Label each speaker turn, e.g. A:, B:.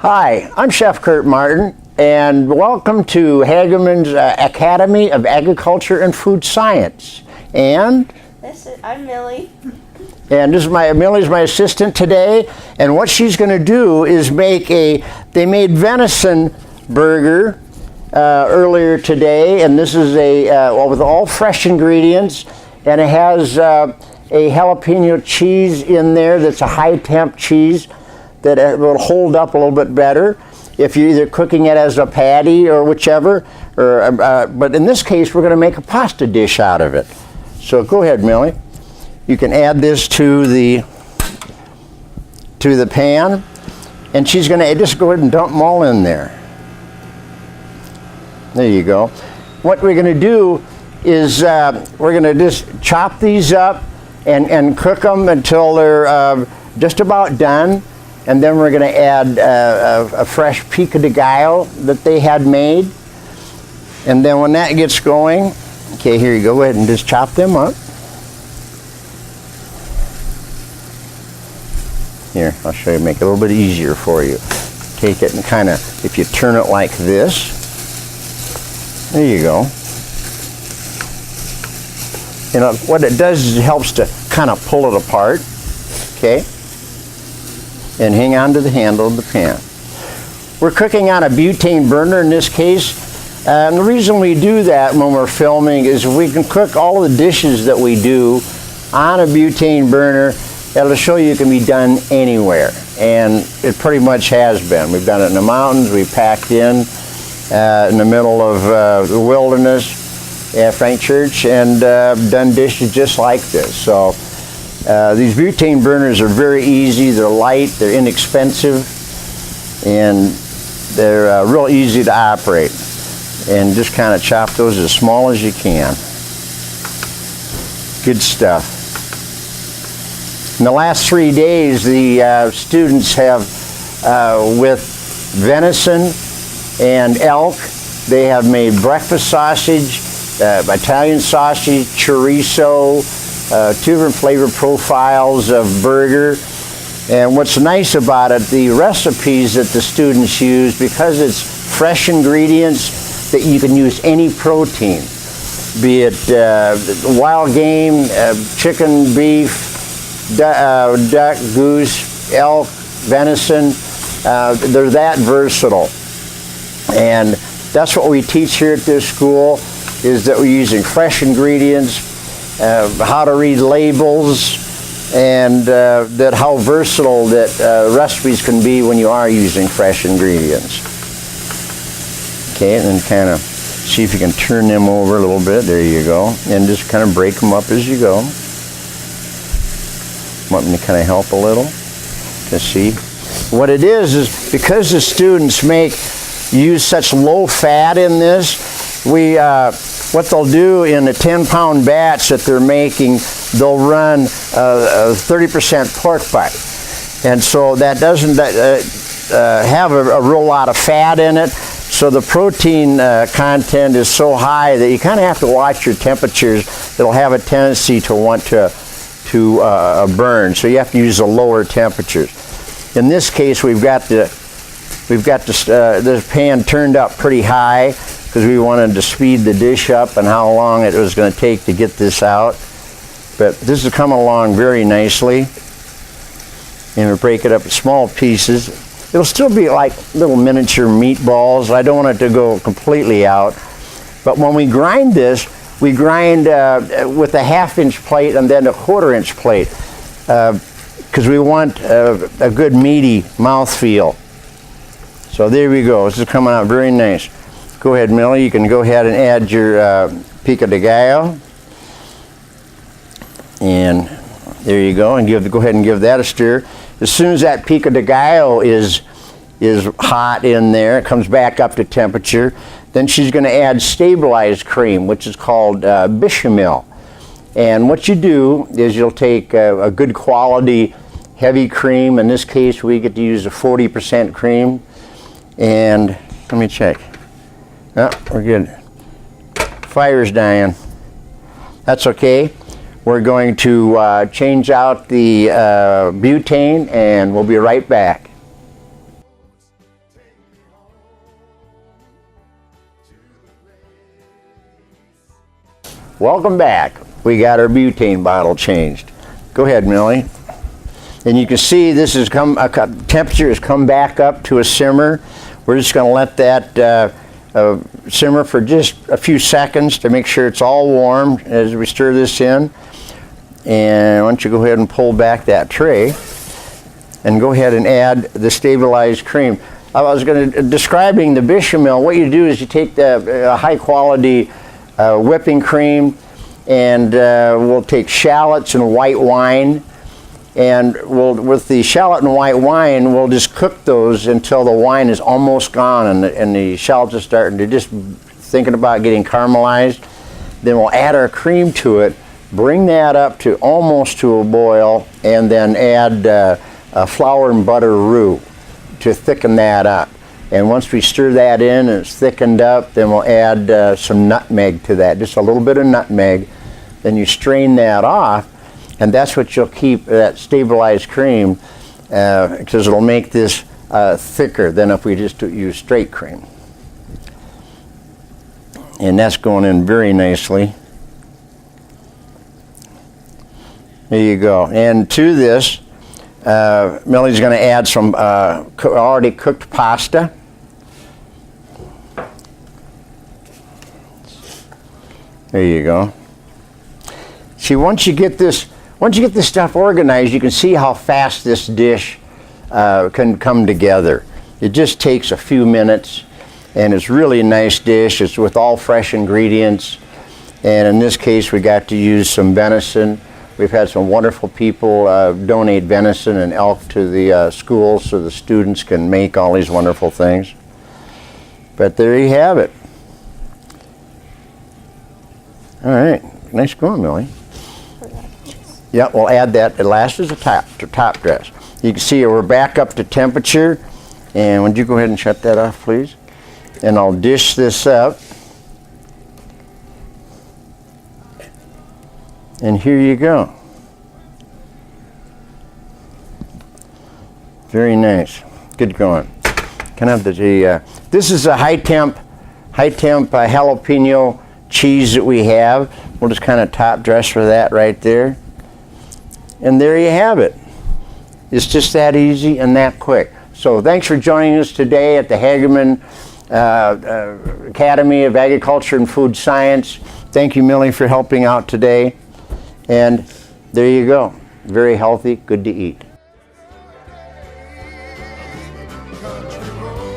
A: Hi, I'm Chef Kurt Martin, and welcome to Hageman's Academy of Agriculture and Food Science. And
B: I'm Millie.
A: And Millie's my assistant today, and what she's going to do is they made venison burger earlier today, and this is with all fresh ingredients, and it has a jalapeno cheese in there that's a high temp cheese that it will hold up a little bit better if you're either cooking it as a patty or whichever. But in this case, we're going to make a pasta dish out of it. So go ahead, Millie. You can add this to the pan, and she's going to just go ahead and dump them all in there. There you go. What we're going to do is we're going to just chop these up and cook them until they're just about done. And then we're going to add a fresh pico de gallo that they had made. And then when that gets going, okay, here you go. Go ahead and just chop them up. Here, I'll show you, make it a little bit easier for you. Take it and kind of, if you turn it like this, there you go. You know, what it does is it helps to kind of pull it apart, okay? And hang on to the handle of the pan. We're cooking on a butane burner in this case. And the reason we do that when we're filming is we can cook all the dishes that we do on a butane burner. It'll show you it can be done anywhere. And it pretty much has been. We've done it in the mountains. We've packed in the middle of the wilderness at Frank Church and done dishes just like this. So these butane burners are very easy, they're light, they're inexpensive, and they're real easy to operate. And just kind of chop those as small as you can. Good stuff. In the last 3 days, the students have, with venison and elk, they have made breakfast sausage, Italian sausage, chorizo, 2 different flavor profiles of burger. And what's nice about it, the recipes that the students use, because it's fresh ingredients, that you can use any protein, be it wild game, chicken, beef, duck, goose, elk, venison. They're that versatile. And that's what we teach here at this school, is that we're using fresh ingredients, how to read labels, and that how versatile that recipes can be when you are using fresh ingredients. Okay, and then kind of see if you can turn them over a little bit. There you go. And just kind of break them up as you go. Want me to kind of help a little to see? What it is because the students use such low fat in this, what they'll do in a 10-pound batch that they're making, they'll run a 30% pork butt. And so that doesn't have a real lot of fat in it. So the protein content is so high that you kind of have to watch your temperatures. It'll have a tendency to want to burn. So you have to use the lower temperatures. In this case, we've got this pan turned up pretty high, because we wanted to speed the dish up and how long it was going to take to get this out. But this is coming along very nicely. And we'll break it up in small pieces. It'll still be like little miniature meatballs. I don't want it to go completely out. But when we grind this, we grind with a 1/2-inch plate and then a 1/4-inch plate, because we want a good meaty mouthfeel. So there we go. This is coming out very nice. Go ahead, Millie. You can go ahead and add your pico de gallo. And there you go. And go ahead and give that a stir. As soon as that pico de gallo is hot in there, it comes back up to temperature, then she's going to add stabilized cream, which is called bechamel. And what you do is you'll take a good quality heavy cream. In this case, we get to use a 40% cream. And let me check. Oh, we're good. Fire's dying. That's okay. We're going to change out the butane, and we'll be right back. welcome back. We got our butane bottle changed. Go ahead, Millie. And you can see this has temperature has come back up to a simmer. We're just going to let that simmer for just a few seconds to make sure it's all warm as we stir this in. And why don't you go ahead and pull back that tray and go ahead and add the stabilized cream. I was describing the bechamel. What you do is you take the high quality whipping cream, and we'll take shallots and white wine, and with the shallot and white wine, we'll just cook those until the wine is almost gone and the shallots are starting to just thinking about getting caramelized. Then we'll add our cream to it, bring that up to almost to a boil, and then add a flour and butter roux to thicken that up. And once we stir that in and it's thickened up, then we'll add some nutmeg to that, just a little bit of nutmeg. Then you strain that off, and that's what you'll keep, that stabilized cream, because it'll make this thicker than if we just use straight cream. And that's going in very nicely. There you go. And to this, Millie's going to add some already cooked pasta. There you go. See, once you get this stuff organized, you can see how fast this dish can come together. It just takes a few minutes, and it's really a nice dish. It's with all fresh ingredients, and in this case, we got to use some venison. We've had some wonderful people donate venison and elk to the schools so the students can make all these wonderful things. But there you have it. All right, nice going, Millie. Yeah, we'll add that. It lasts as a top dress. You can see we're back up to temperature. And would you go ahead and shut that off, please? And I'll dish this up. And here you go. Very nice. Good going. Can I have the this is a high temp jalapeno cheese that we have. We'll just kind of top dress for that right there. And there you have it. It's just that easy and that quick. So thanks for joining us today at the Hagerman Academy of Agriculture and Food Science. Thank you, Millie, for helping out today. And there you go. Very healthy, good to eat.
B: Country road.